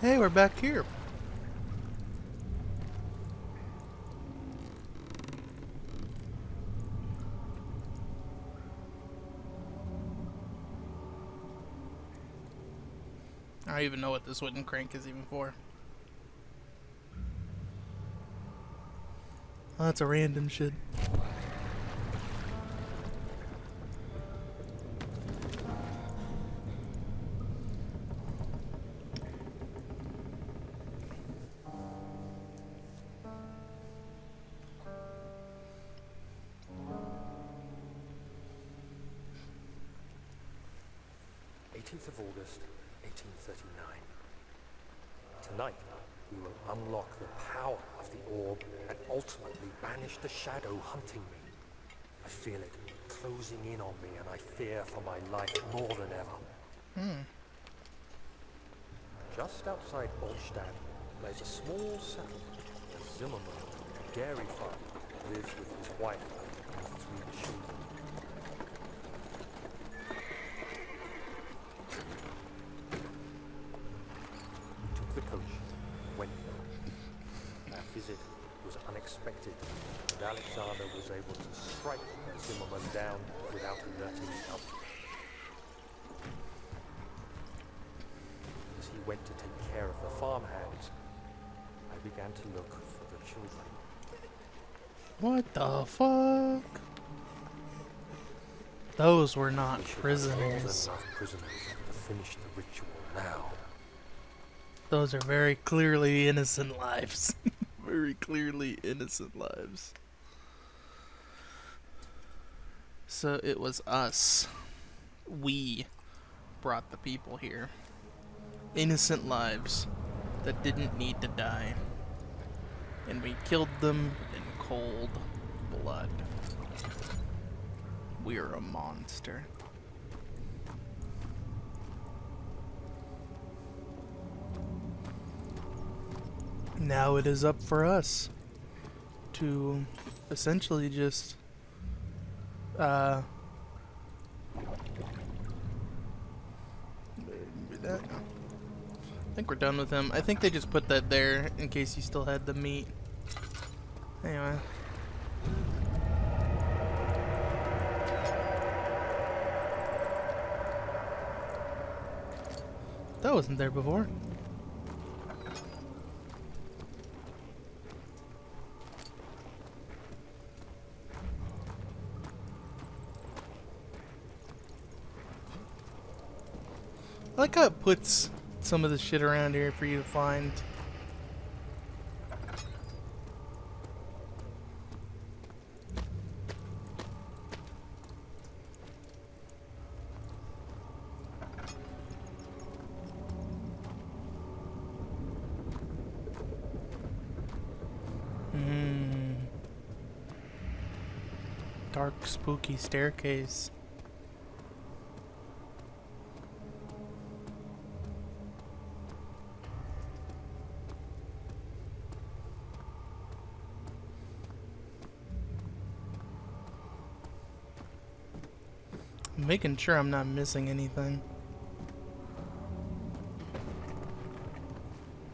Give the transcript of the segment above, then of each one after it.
Hey, we're back here. I don't even know what this wooden crank is even for. Oh, that's a random shit. August 1839. Tonight, we will unlock the power of the orb and ultimately banish the shadow hunting me. I feel it closing in on me, and I fear for my life more than ever. Just outside Olstadt lies a small settlement. A Zimmerman, a dairy farmer, lives with his wife and 3 children. The coach went there. Our visit was unexpected, and Alexander was able to strike Zimmerman down without alerting others. As he went to take care of the farmhands, I began to look for the children. What the fuck? Those were not prisoners. Enough prisoners to finish the ritual now. Those are very clearly innocent lives. Very clearly innocent lives. So it was us. We brought the people here. Innocent lives that didn't need to die. And we killed them in cold blood. We're a monster. Now it is up for us to essentially just I think we're done with him. I think they just put that there in case you still had the meat. Anyway. That wasn't there before. I like how it puts some of the shit around here for you to find. Dark, spooky staircase. I'm making sure I'm not missing anything.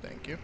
Thank you.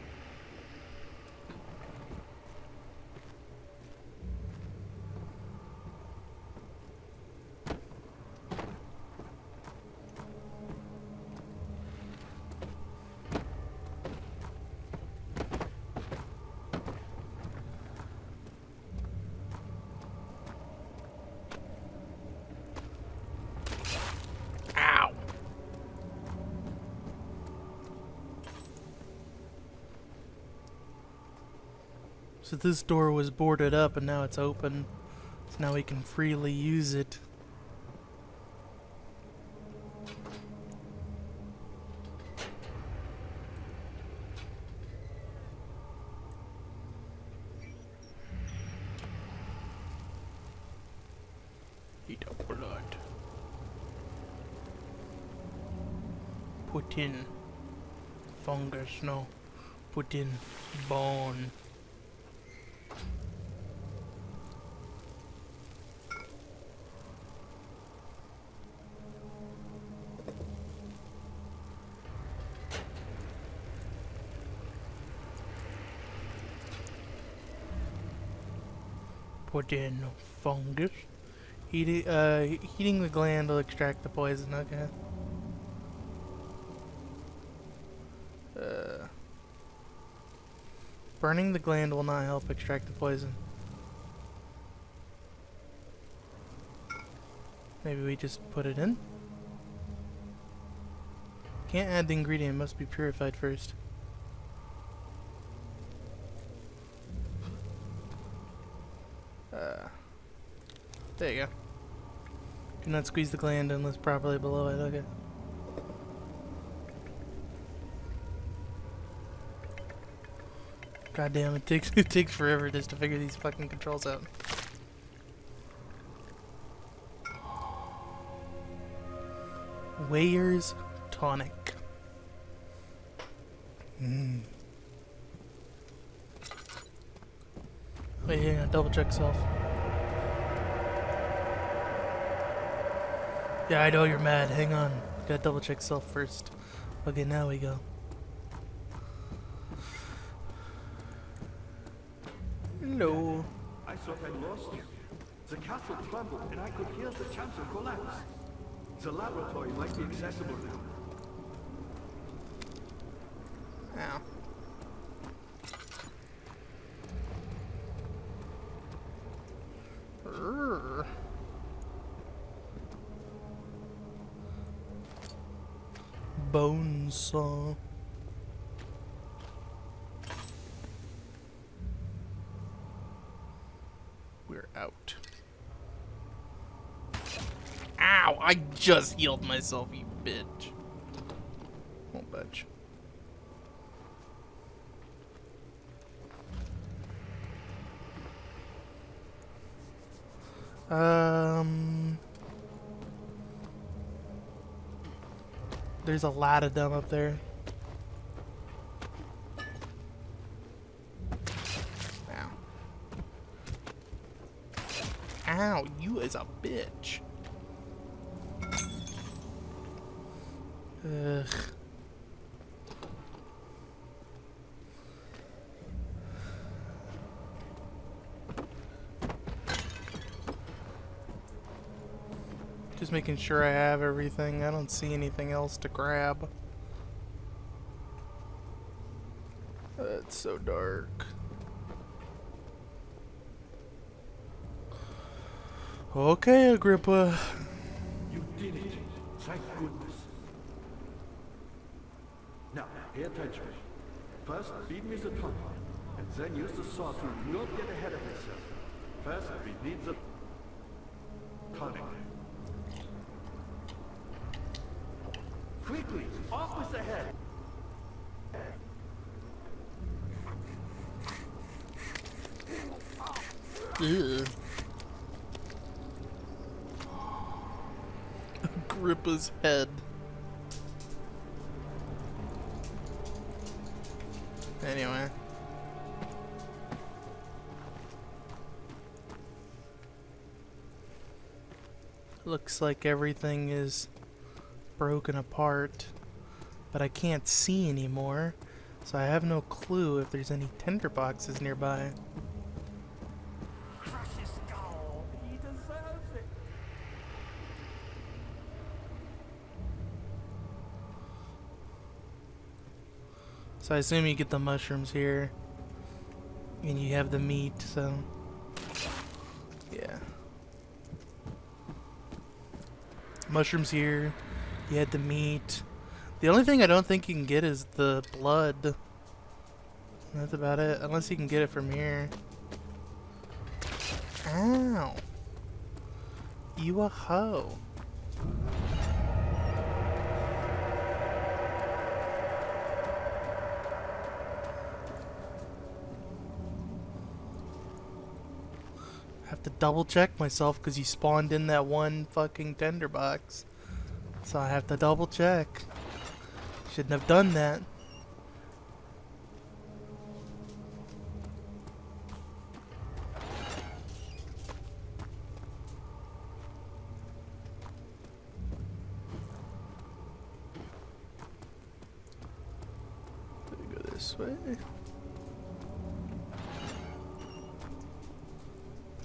So this door was boarded up and now it's open. So now we can freely use it. Eat up blood. Put in fungus, no. Put in bone. Put in fungus. Heating the gland will extract the poison. Okay. Burning the gland will not help extract the poison. Maybe we just put it in? Can't add the ingredient, must be purified first. There you go. Do not squeeze the gland unless properly below it, okay. God damn, it takes forever just to figure these fucking controls out. Weyer's tonic. Wait, hang on, double check self. Yeah, I know you're mad. Hang on. Gotta double check self first. Okay, now we go. Hello. I thought I lost you. The castle trembled and I could hear the chancel collapse. The laboratory might be accessible now. Ow. Bone saw. We're out. Ow! I just healed myself, you bitch. Won't budge. There's a lot of them up there. Ow. Ow, you is a bitch. Ugh. Just making sure I have everything. I don't see anything else to grab. It's so dark. Okay, Agrippa. You did it. Thank goodness. Now, pay attention. First, feed me the tonic, and then use the saw to not get ahead of yourself. First, we need the tonic. Quickly, off with the head. Ugh. Agrippa's head. Anyway. Looks like everything is broken apart, but I can't see anymore, so I have no clue if there's any tinder boxes nearby. Crush his skull. He deserves it. So I assume you get the mushrooms here, and you have the meat, so yeah. Mushrooms here. You had the meat. The only thing I don't think you can get is the blood. That's about it. Unless you can get it from here. Ow. You a hoe. I have to double check myself because you spawned in that one fucking tender box. So I have to double check. Shouldn't have done that. Do we go this way?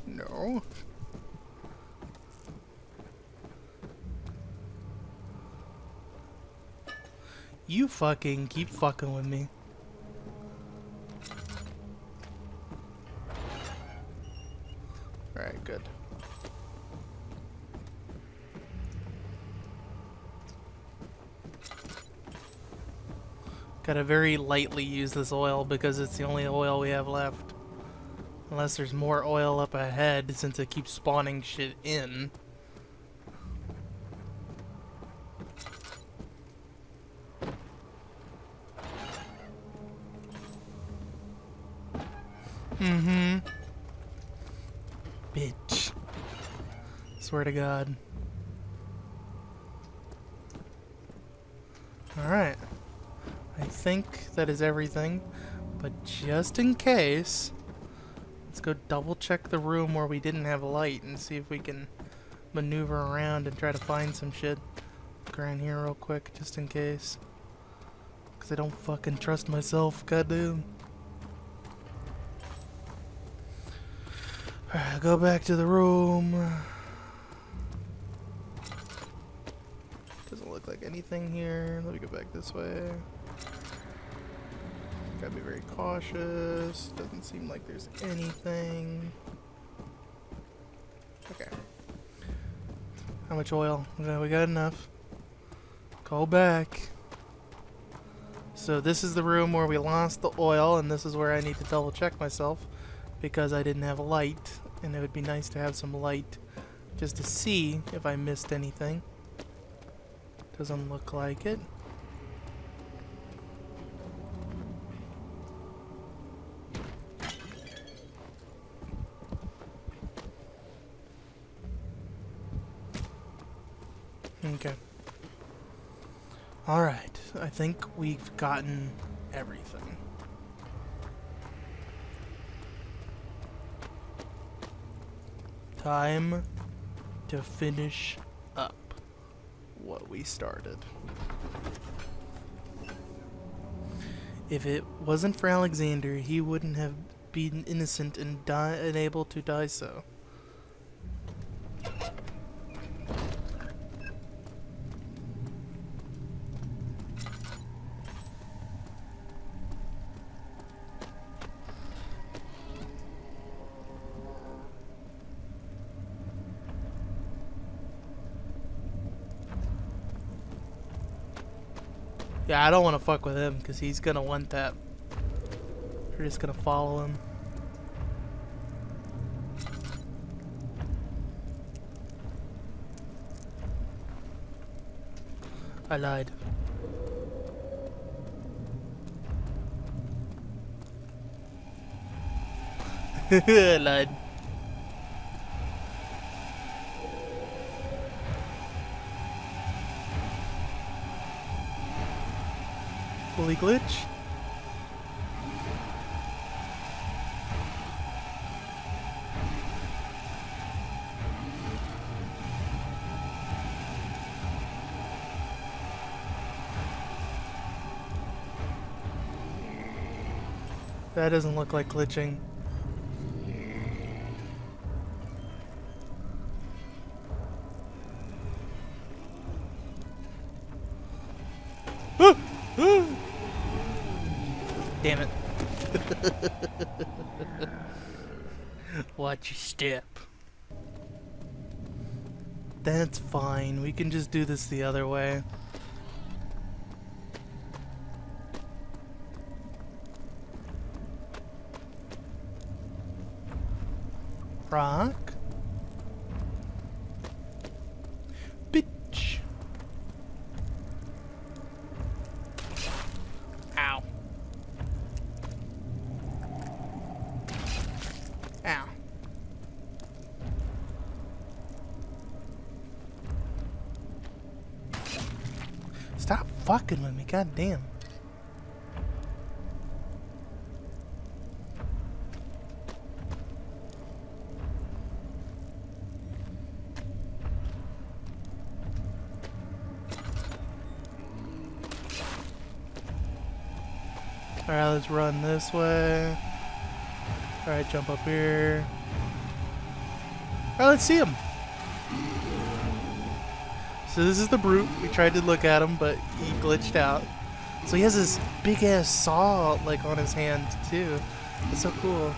No. Oh. You fucking keep fucking with me. Alright, good. Gotta very lightly use this oil because it's the only oil we have left. Unless there's more oil up ahead since it keeps spawning shit in. Mm-hmm. Bitch. Swear to God. Alright. I think that is everything. But just in case, let's go double check the room where we didn't have light and see if we can maneuver around and try to find some shit. Look around here real quick just in case. Because I don't fucking trust myself, goddamn. Alright, go back to the room. Doesn't look like anything here. Let me go back this way. Gotta be very cautious. Doesn't seem like there's anything. Okay. How much oil? No, we got enough. Go back. So this is the room where we lost the oil, and this is where I need to double check myself because I didn't have a light, and it would be nice to have some light just to see if I missed anything. Doesn't look like it. Okay. Alright, I think we've gotten everything. Time to finish up what we started. If it wasn't for Alexander, he wouldn't have been innocent and able to die so. Yeah, I don't want to fuck with him because he's gonna want that. We're just gonna follow him. I lied. I lied. Fully glitch. That doesn't look like glitching. Damn it. Watch your step. That's fine. We can just do this the other way. Rock. Bitch. Ow. Ow. Stop fucking with me, goddamn. Alright, let's run this way. Alright, jump up here. Alright, let's see him. So this is the brute. We tried to look at him, but he glitched out. So he has this big ass saw like on his hand too. It's so cool.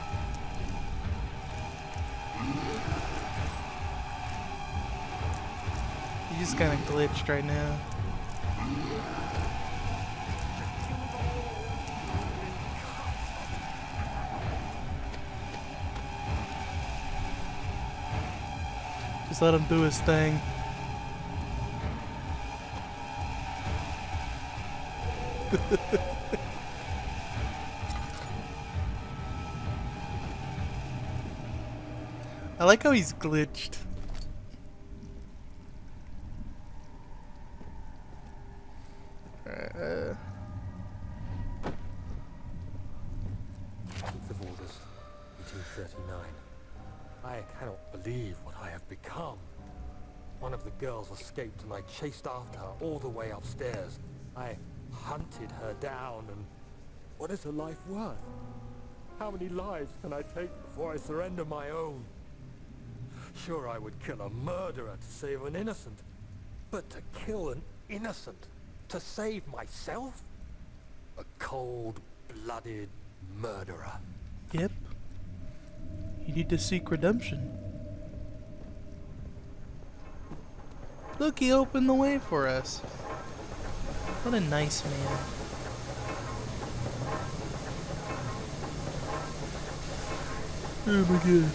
He just kind of glitched right now. Just let him do his thing. I like how he's glitched. Of August, 1839. I cannot believe what I have become. One of the girls escaped and I chased after her all the way upstairs. I hunted her down and... what is her life worth? How many lives can I take before I surrender my own? Sure, I would kill a murderer to save an innocent. But to kill an innocent to save myself? A cold-blooded murderer. Yep. You need to seek redemption. Look, he opened the way for us. What a nice man. Oh my god.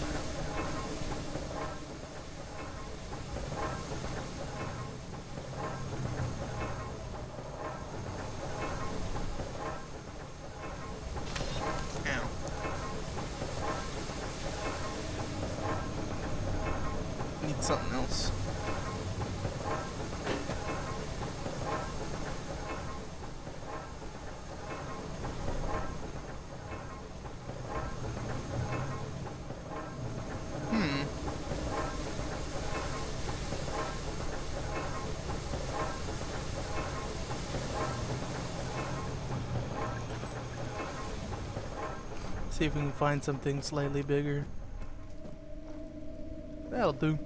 Need something else. See if we can find something slightly bigger. That'll do.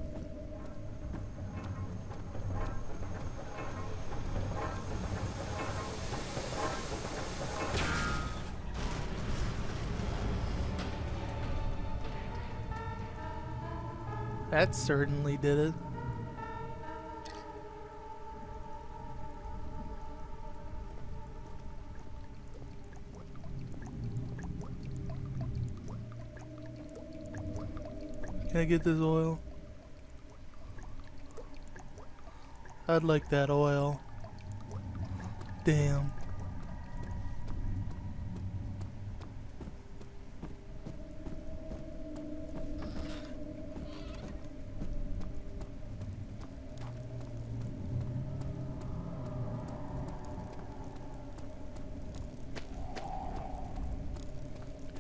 That certainly did it. Can I get this oil? I'd like that oil. Damn.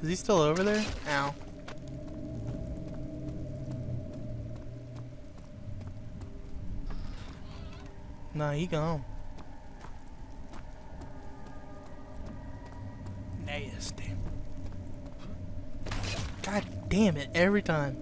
Is he still over there? Ow. Nah, he gone. Nasty. God damn it, every time.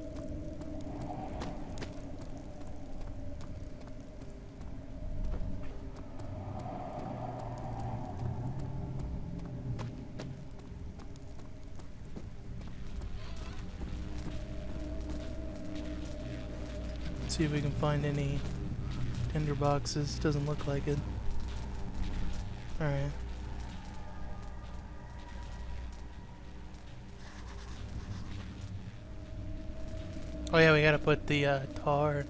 See if we can find any tinder boxes. Doesn't look like it. Alright. Oh yeah, we gotta put the tar.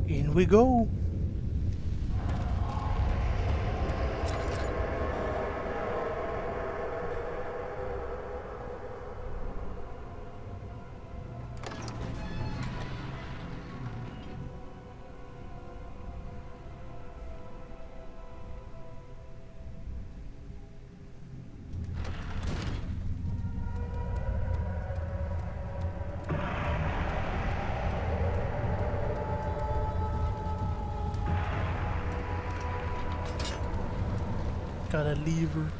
In we go. got a lever.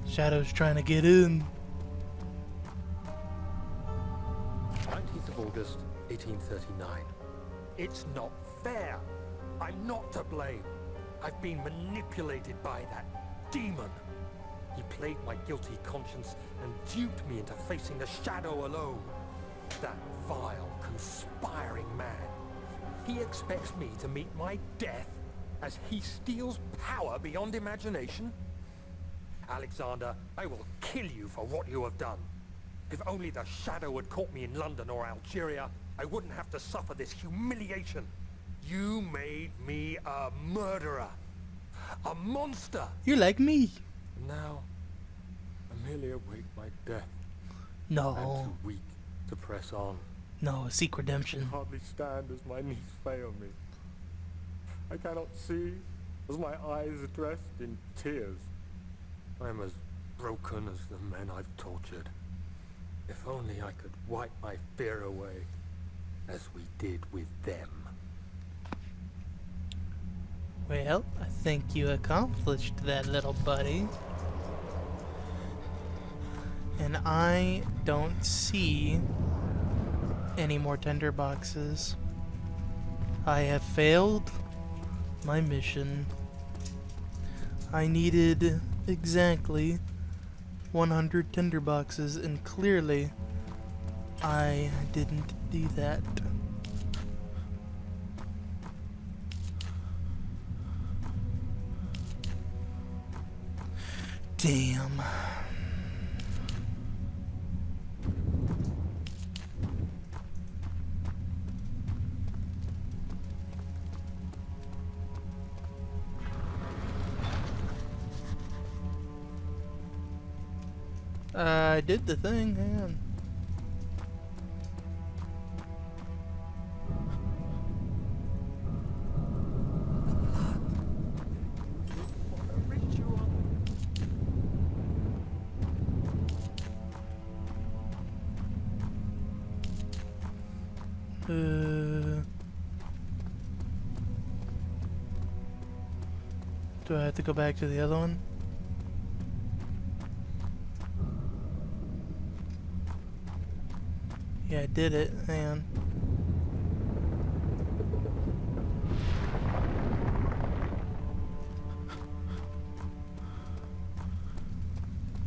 Shadow's trying to get in. 19th of August, 1839. It's not fair. I'm not to blame. I've been manipulated by that demon. He played my guilty conscience and duped me into facing the shadow alone. That vile, conspiring man. He expects me to meet my death as he steals power beyond imagination. Alexander, I will kill you for what you have done. If only the shadow had caught me in London or Algeria, I wouldn't have to suffer this humiliation. You made me a murderer. A monster. You're like me. Now, I merely await my death. No. I'm too weak to press on. No, seek I redemption. hardly stand as my knees fail me. I cannot see as my eyes are dressed in tears. I am as broken as the men I've tortured. If only I could wipe my fear away, as we did with them. Well, I think you accomplished that, little buddy. And I don't see any more tender boxes. I have failed my mission. I needed exactly 100 tinder boxes, and clearly I didn't do that. Damn. I did the thing, man. Do I have to go back to the other one? Yeah, I did it. Hang on.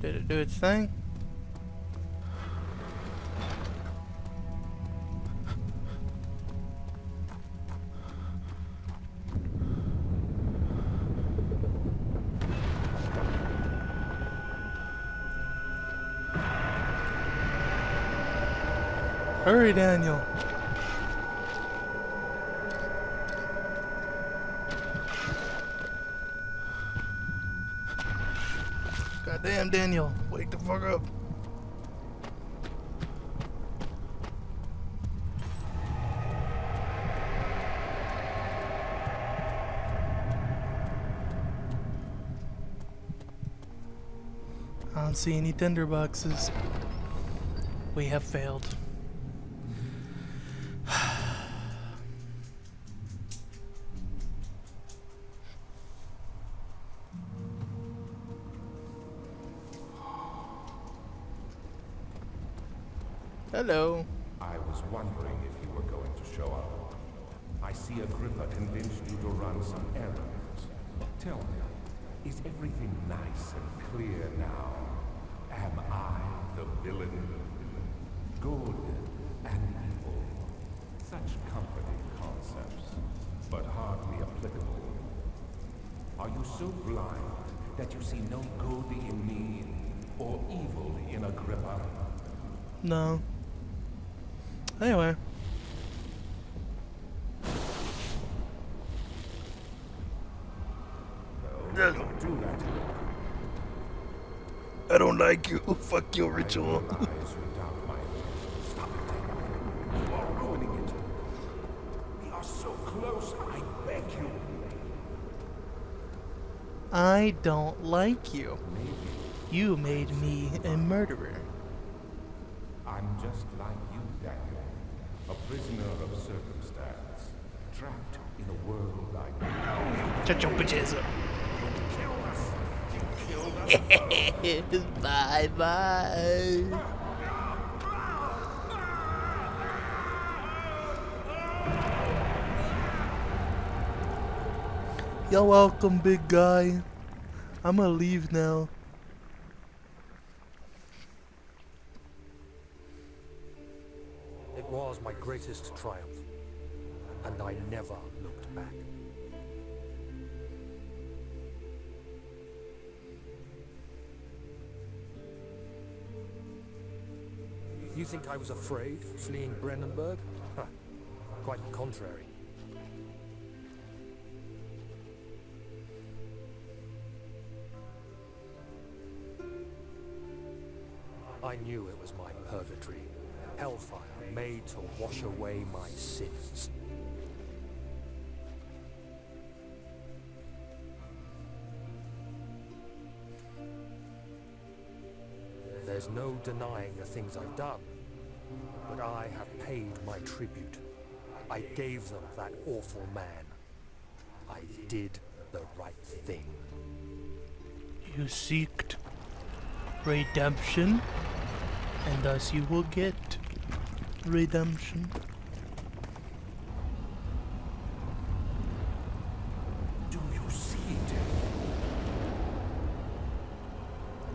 Did it do its thing? Hurry, Daniel. Goddamn, Daniel. Wake the fuck up. I don't see any tinder boxes. We have failed. Hello. I was wondering if you were going to show up. I see Agrippa convinced you to run some errands. Tell me, is everything nice and clear now? Am I the villain? Good and evil. Such comforting concepts, but hardly applicable. Are you so blind that you see no good in me or evil in Agrippa? No. Anyway. No, don't do that. I don't like you. Fuck your ritual. I realize you doubt my... Stop it. You are ruining it. We are so close I don't like you. Maybe You made me a murderer. I'm just like you, Daniel. A prisoner of circumstance. Trapped in a world I know. Shut your bitches up. Bye bye. You're welcome, big guy. I'm gonna leave now. It was my greatest triumph, and I never looked back. You think I was afraid fleeing Brandenburg? Huh. Quite the contrary. I knew it was my purgatory, hellfire made to wash away my sins. There's no denying the things I've done, but I have paid my tribute. I gave them that awful man. I did the right thing. You seeked redemption, and thus you will get redemption. Do you see it?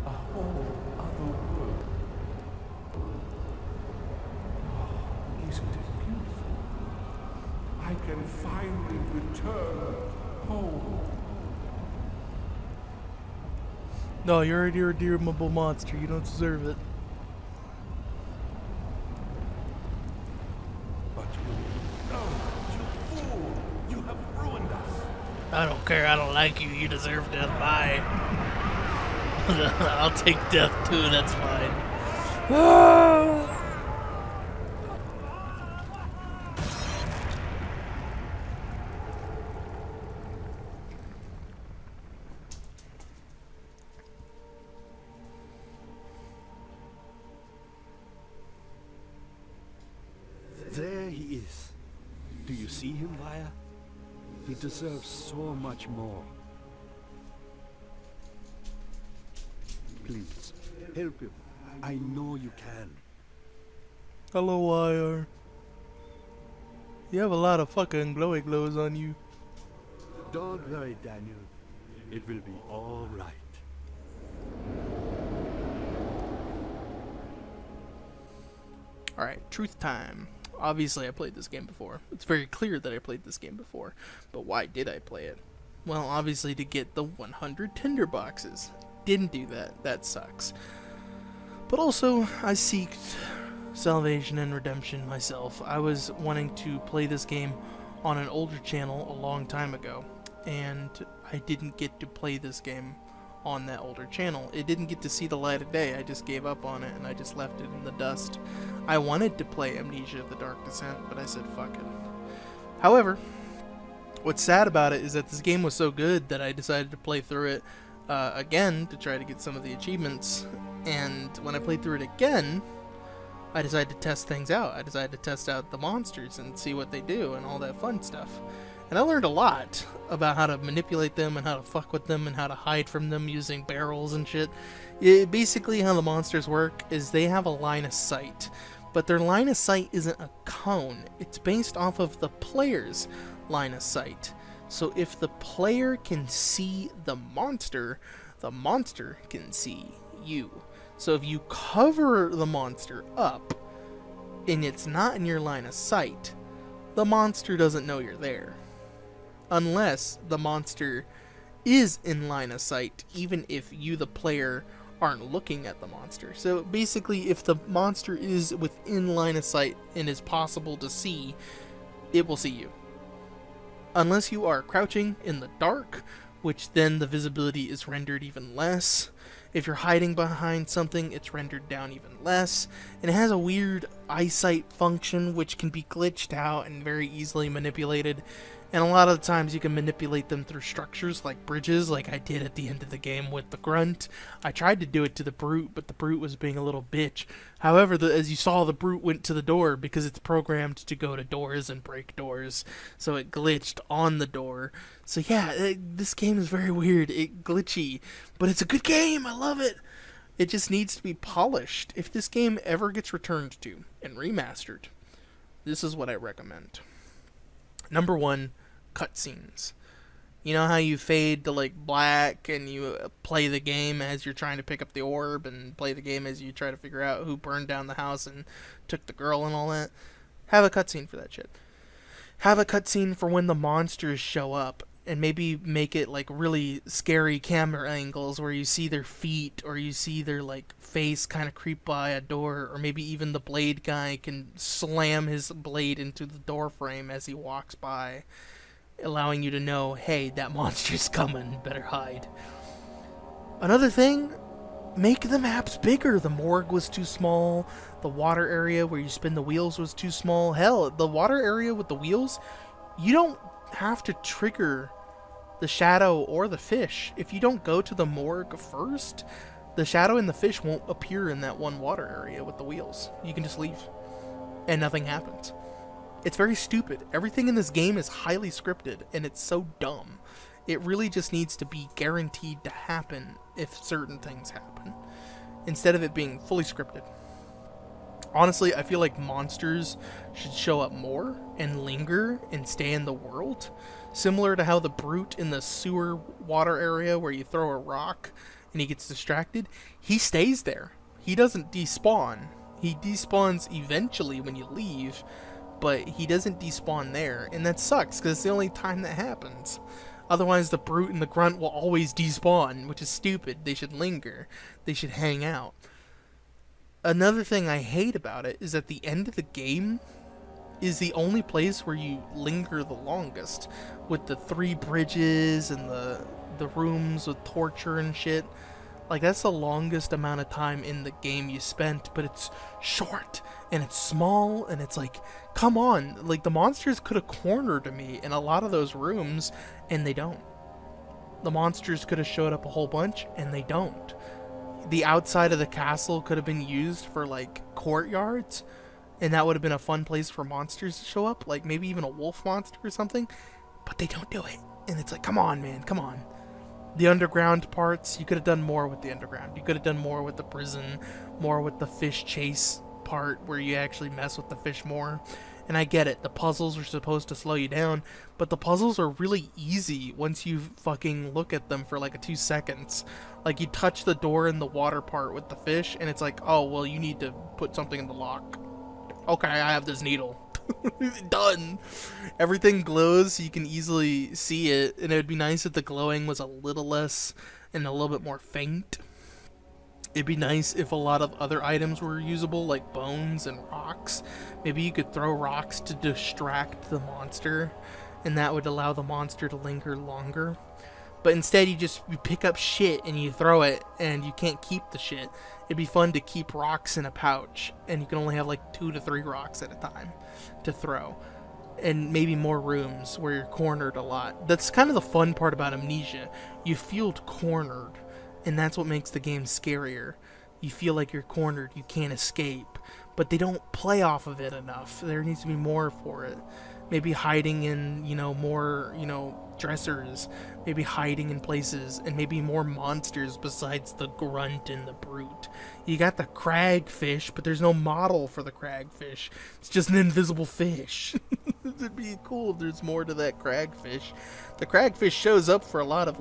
A whole other world. Oh, isn't it beautiful? I can finally return home. No, you're an irredeemable monster. You don't deserve it. But you, no, you fool! You have ruined us. I don't care. I don't like you. You deserve death. Bye. I'll take death too. That's fine. There he is. Do you see him, Vaya? He deserves so much more. Please, help him. I know you can. Hello, Wire. You have a lot of fucking glowy glows on you. Don't worry, Daniel. It will be all right. Alright, truth time. Obviously, I played this game before. It's very clear that I played this game before. But why did I play it? Well, obviously to get the 100 tinderboxes. Didn't do that. That sucks. But also, I seeked salvation and redemption myself. I was wanting to play this game on an older channel a long time ago. And I didn't get to play this game on that older channel. It didn't get to see the light of day. I just gave up on it and I just left it in the dust. I wanted to play Amnesia: The Dark Descent, but I said fuck it. However, what's sad about it is that this game was so good that I decided to play through it again to try to get some of the achievements. And when I played through it again, I decided to test things out. I decided to test out the monsters and see what they do and all that fun stuff. And I learned a lot about how to manipulate them and how to fuck with them and how to hide from them using barrels and shit. Basically, how the monsters work is they have a line of sight. But their line of sight isn't a cone. It's based off of the player's line of sight. So if the player can see the monster can see you. So if you cover the monster up and it's not in your line of sight, the monster doesn't know you're there. Unless the monster is in line of sight, even if you, the player, aren't looking at the monster. So basically, if the monster is within line of sight and is possible to see, it will see you. Unless you are crouching in the dark, which then the visibility is rendered even less. If you're hiding behind something, it's rendered down even less. And it has a weird eyesight function which can be glitched out and very easily manipulated. And a lot of the times you can manipulate them through structures like bridges, like I did at the end of the game with the grunt. I tried to do it to the brute, but the brute was being a little bitch. However, as you saw, the brute went to the door because it's programmed to go to doors and break doors. So it glitched on the door. So yeah, this game is very weird. It's glitchy, but it's a good game. I love it. It just needs to be polished. If this game ever gets returned to and remastered, this is what I recommend. Number 1, cutscenes. You know how you fade to like black and you play the game as you're trying to pick up the orb and play the game as you try to figure out who burned down the house and took the girl and all that? Have a cutscene for that shit. Have a cutscene for when the monsters show up, and maybe make it like really scary camera angles where you see their feet or you see their like face kind of creep by a door, or maybe even the blade guy can slam his blade into the door frame as he walks by, allowing you to know, hey, that monster's coming, better hide. Another thing, make the maps bigger. The morgue was too small. The water area where you spin the wheels was too small. Hell, the water area with the wheels, you don't have to trigger the shadow or the fish. If you don't go to the morgue first, the shadow and the fish won't appear in that one water area with the wheels. You can just leave and nothing happens. It's very stupid. Everything in this game is highly scripted and it's so dumb. It really just needs to be guaranteed to happen if certain things happen, instead of it being fully scripted. Honestly, I feel like monsters should show up more and linger and stay in the world. Similar to how the brute in the sewer water area where you throw a rock and he gets distracted, he stays there. He doesn't despawn. He despawns eventually when you leave, but he doesn't despawn there. And that sucks because it's the only time that happens. Otherwise, the brute and the grunt will always despawn, which is stupid. They should linger. They should hang out. Another thing I hate about it is at the end of the game is the only place where you linger the longest, with the 3 bridges and the rooms with torture and shit. Like, that's the longest amount of time in the game you spent, but it's short and it's small and it's like, come on, like the monsters could have cornered me in a lot of those rooms and they don't. The monsters could have showed up a whole bunch and they don't. The outside of the castle could have been used for like courtyards, and that would have been a fun place for monsters to show up, like maybe even a wolf monster or something, but they don't do it. And it's like, come on, man, come on. The underground parts, you could have done more with the underground. You could have done more with the prison, more with the fish chase part where you actually mess with the fish more. And I get it, the puzzles are supposed to slow you down, but the puzzles are really easy once you fucking look at them for like 2 seconds. Like, you touch the door in the water part with the fish, and it's like, oh, well, you need to put something in the lock. Okay, I have this needle. Done. Everything glows so you can easily see it, and it would be nice if the glowing was a little less and a little bit more faint. It'd be nice if a lot of other items were usable, like bones and rocks. Maybe you could throw rocks to distract the monster, and that would allow the monster to linger longer. But instead, you pick up shit and you throw it, and you can't keep the shit. It'd be fun to keep rocks in a pouch, and you can only have like 2 to 3 rocks at a time to throw. And maybe more rooms where you're cornered a lot. That's kind of the fun part about Amnesia. You feel cornered, and that's what makes the game scarier. You feel like you're cornered, you can't escape. But they don't play off of it enough. There needs to be more for it. Maybe hiding in, more, dressers. Maybe hiding in places, and maybe more monsters besides the grunt and the brute. You got the cragfish, but there's no model for the cragfish. It's just an invisible fish. It'd be cool if there's more to that cragfish. The cragfish shows up for a lot of,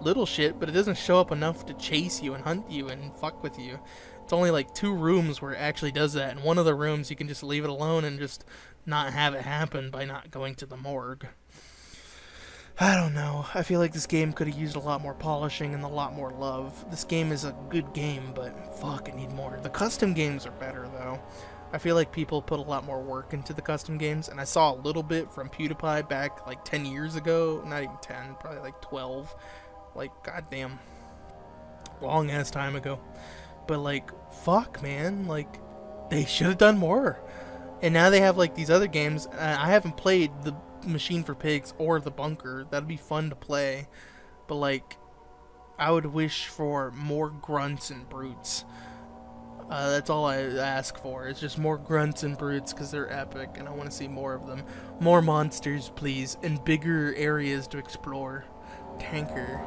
little shit, but it doesn't show up enough to chase you and hunt you and fuck with you. It's only 2 rooms where it actually does that, and one of the rooms you can just leave it alone and just not have it happen by not going to the morgue. I don't know. I feel like this game could have used a lot more polishing and a lot more love. This game is a good game, but fuck, it need more. The custom games are better, though. I feel like people put a lot more work into the custom games, and I saw a little bit from PewDiePie back 10 years ago. Not even 10, probably 12. Goddamn. Long ass time ago. But fuck, man. They should have done more. And now they have these other games. I haven't played Machine for Pigs or the bunker. That'd be fun to play. But, like, I would wish for more grunts and brutes. That's all I ask for. It's just more grunts and brutes because they're epic and I want to see more of them. More monsters, please, and bigger areas to explore. Tanker.